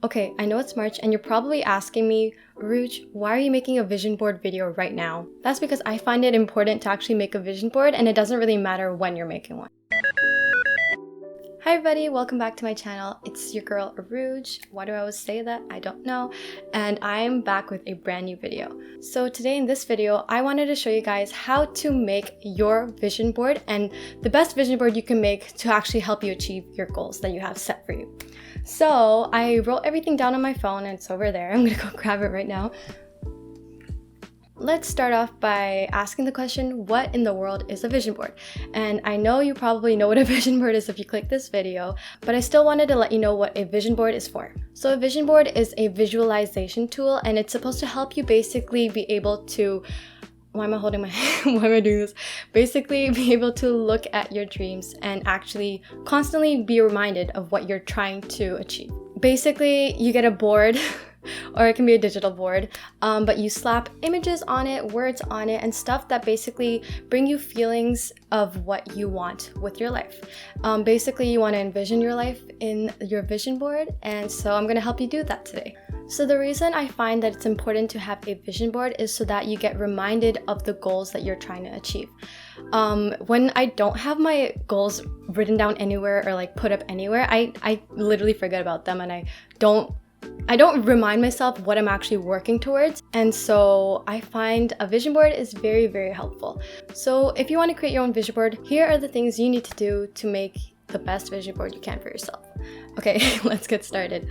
Okay, I know it's March and you're probably asking me, Orooj, why are you making a vision board video right now? That's because I find it important to actually make a vision board, and it doesn't really matter when you're making one. Hi everybody, welcome back to my channel. It's your girl Orooj. Why do I always say that? I don't know. And I'm back with a brand new video. So today in this video, I wanted to show you guys how to make your vision board and the best vision board you can make to actually help you achieve your goals that you have set for you. So I wrote everything down on my phone and it's over there. I'm gonna go grab it right now. Let's start off by asking the question, what in the world is a vision board? And I know you probably know what a vision board is if you click this video, but I still wanted to let you know what a vision board is for. So a vision board is a visualization tool, and it's supposed to help you basically be able to, why am I holding my hand? Why am I doing this? Basically be able to look at your dreams and actually constantly be reminded of what you're trying to achieve. Basically, you get a board, or it can be a digital board, but you slap images on it, words on it, and stuff that basically bring you feelings of what you want with your life. Basically, you want to envision your life in your vision board, and so I'm going to help you do that today. So the reason I find that it's important to have a vision board is so that you get reminded of the goals that you're trying to achieve. When I don't have my goals written down anywhere or like put up anywhere, I literally forget about them, and I don't remind myself what I'm actually working towards. And so I find a vision board is very, very helpful. So if you want to create your own vision board, here are the things you need to do to make the best vision board you can for yourself. Okay, let's get started.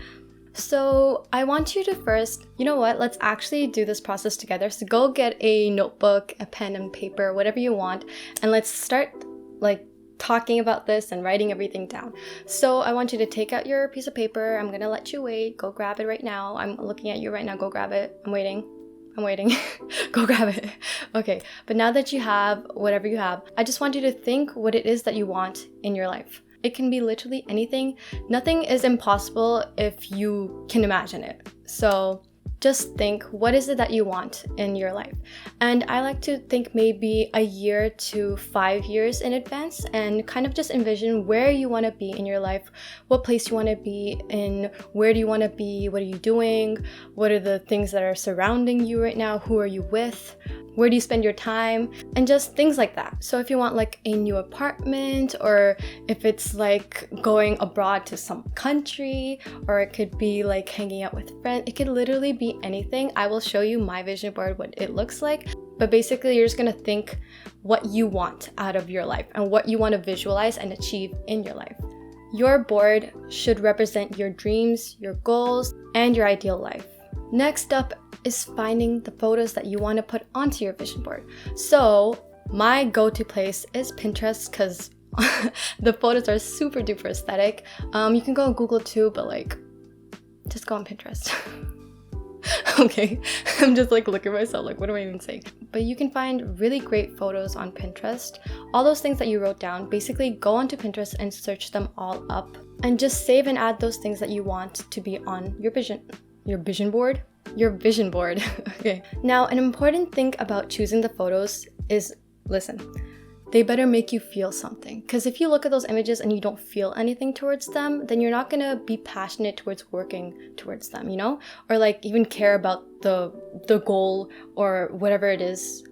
So I want you to first, you know what, let's actually do this process together. So go get a notebook, a pen and paper, whatever you want, and let's start like talking about this and writing everything down. So I want you to take out your piece of paper. I'm gonna let you wait. Go grab it right now. I'm looking at you right now. Go grab it. I'm waiting. Go grab it. Okay, but now that you have whatever you have, I just want you to think what it is that you want in your life. It can be literally anything. Nothing is impossible if you can imagine it. So just think, what is it that you want in your life? And I like to think maybe a year to 5 years in advance and kind of just envision where you want to be in your life, what place you want to be in, where do you want to be, what are you doing, what are the things that are surrounding you right now, who are you with, where do you spend your time, and just things like that. So if you want like a new apartment, or if it's like going abroad to some country, or it could be like hanging out with friends, it could literally be anything. I will show you my vision board, what it looks like. But basically, you're just gonna think what you want out of your life and what you want to visualize and achieve in your life. Your board should represent your dreams, your goals, and your ideal life. Next up is finding the photos that you want to put onto your vision board. So my go-to place is Pinterest, because the photos are super duper aesthetic. You can go on Google too, but like, just go on Pinterest. Okay, I'm just like looking at myself like, what am I even saying? But you can find really great photos on Pinterest. All those things that you wrote down, basically go onto Pinterest and search them all up, and just save and add those things that you want to be on your vision board. Okay. Now, an important thing about choosing the photos is, listen, they better make you feel something. Because if you look at those images and you don't feel anything towards them, then you're not gonna be passionate towards working towards them, you know? Or like even care about the goal or whatever it is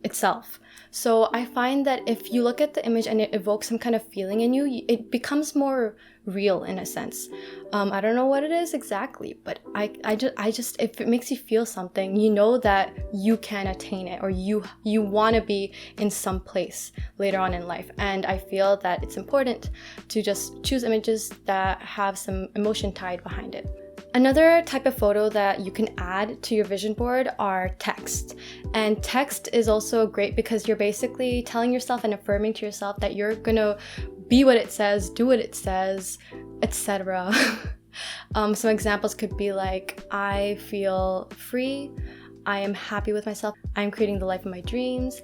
itself. So I find that if you look at the image and it evokes some kind of feeling in you, it becomes more real in a sense. I don't know what it is exactly, but I just if it makes you feel something, you know that you can attain it, or you want to be in some place later on in life. And I feel that it's important to just choose images that have some emotion tied behind it. Another type of photo that you can add to your vision board are text. And text is also great because you're basically telling yourself and affirming to yourself that you're gonna be what it says, do what it says, etc. Some examples could be like, I feel free, I am happy with myself, I'm creating the life of my dreams,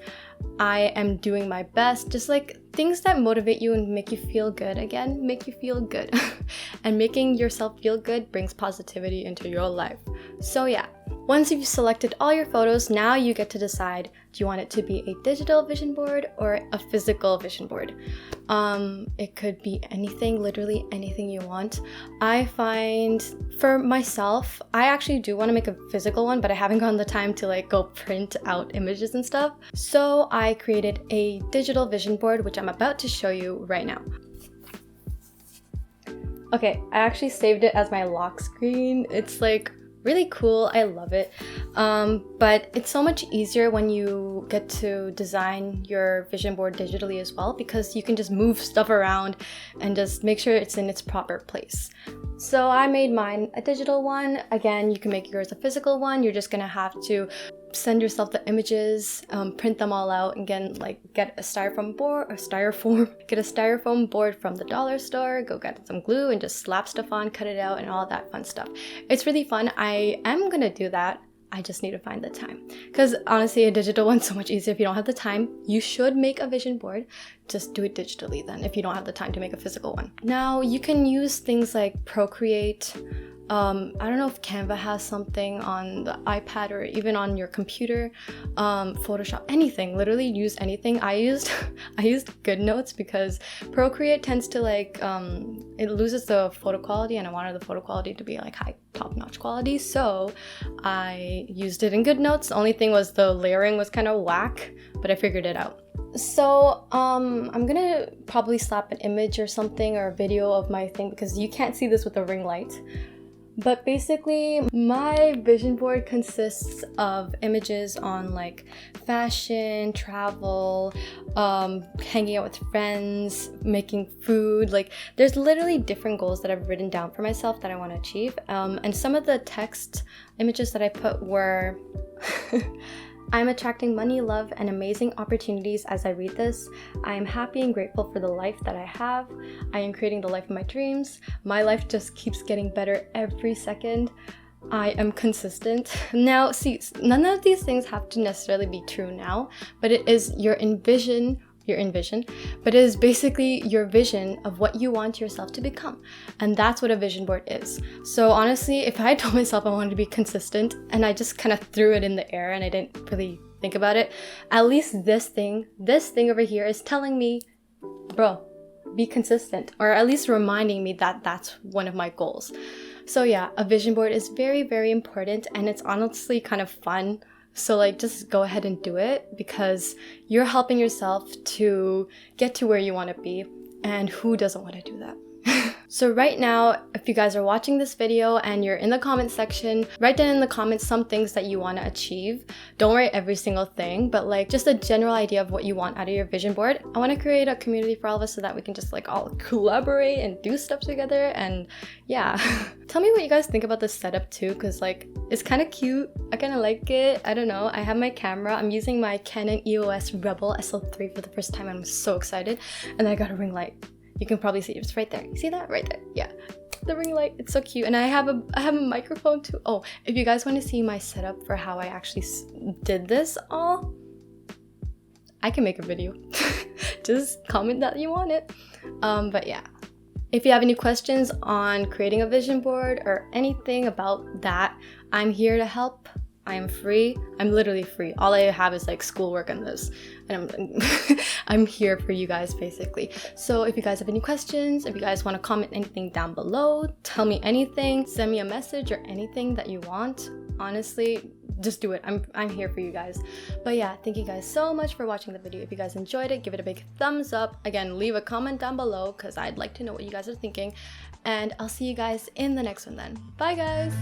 I am doing my best. Just like things that motivate you and make you feel good. Again, make you feel good. And making yourself feel good brings positivity into your life. So yeah, Once you've selected all your photos, now you get to decide, do you want it to be a digital vision board or a physical vision board? It could be anything, literally anything you want. I find for myself, I actually do want to make a physical one, but I haven't gotten the time to like go print out images and stuff. So I created a digital vision board, which I'm about to show you right now. Okay, I actually saved it as my lock screen. It's like really cool. I love it. But it's so much easier when you get to design your vision board digitally as well, because you can just move stuff around and just make sure it's in its proper place. So I made mine a digital one. Again, you can make yours a physical one. You're just gonna have to send yourself the images, print them all out, and again, like get a styrofoam board from the dollar store, go get some glue and just slap stuff on, cut it out, and all that fun stuff. It's really fun. I am gonna do that. I just need to find the time, because honestly, a digital one's so much easier. If you don't have the time, you should make a vision board. Just do it digitally then, if you don't have the time to make a physical one. Now you can use things like Procreate. I don't know if Canva has something on the iPad or even on your computer, Photoshop, anything, literally use anything. I used GoodNotes because Procreate tends to like, it loses the photo quality, and I wanted the photo quality to be like high, top-notch quality, so I used it in GoodNotes. The only thing was the layering was kind of whack, but I figured it out. So I'm gonna probably slap an image or something or a video of my thing, because you can't see this with a ring light. But basically, my vision board consists of images on like fashion, travel, hanging out with friends, making food. Like there's literally different goals that I've written down for myself that I want to achieve. And some of the text images that I put were I'm attracting money, love, and amazing opportunities as I read this. I am happy and grateful for the life that I have. I am creating the life of my dreams. My life just keeps getting better every second. I am consistent. Now, see, none of these things have to necessarily be true now, but it is your envision, but it is basically your vision of what you want yourself to become. And that's what a vision board is. So honestly, if I told myself I wanted to be consistent and I just kind of threw it in the air and I didn't really think about it, at least this thing over here is telling me, bro, be consistent, or at least reminding me that that's one of my goals. So yeah, a vision board is very, very important, and it's honestly kind of fun. So like, just go ahead and do it, because you're helping yourself to get to where you want to be, and who doesn't want to do that? So right now, if you guys are watching this video and you're in the comment section, write down in the comments some things that you want to achieve. Don't write every single thing, but like just a general idea of what you want out of your vision board. I want to create a community for all of us so that we can just like all collaborate and do stuff together. And yeah, tell me what you guys think about this setup too, because like it's kind of cute. I kind of like it. I don't know. I have my camera. I'm using my Canon EOS Rebel SL3 for the first time. I'm so excited. And I got a ring light. You can probably see it. It's right there. You see that? Right there. Yeah. The ring light. It's so cute. And I have a microphone too. Oh, if you guys want to see my setup for how I actually did this all, I can make a video. Just comment that you want it. But yeah. If you have any questions on creating a vision board or anything about that, I'm here to help. I am free. I'm literally free. All I have is like schoolwork and this, and I'm here for you guys basically. So if you guys have any questions, if you guys want to comment anything down below, tell me anything, send me a message or anything that you want. Honestly, just do it. I'm here for you guys. But yeah, thank you guys so much for watching the video. If you guys enjoyed it, give it a big thumbs up. Again, leave a comment down below because I'd like to know what you guys are thinking. And I'll see you guys in the next one then. Bye guys!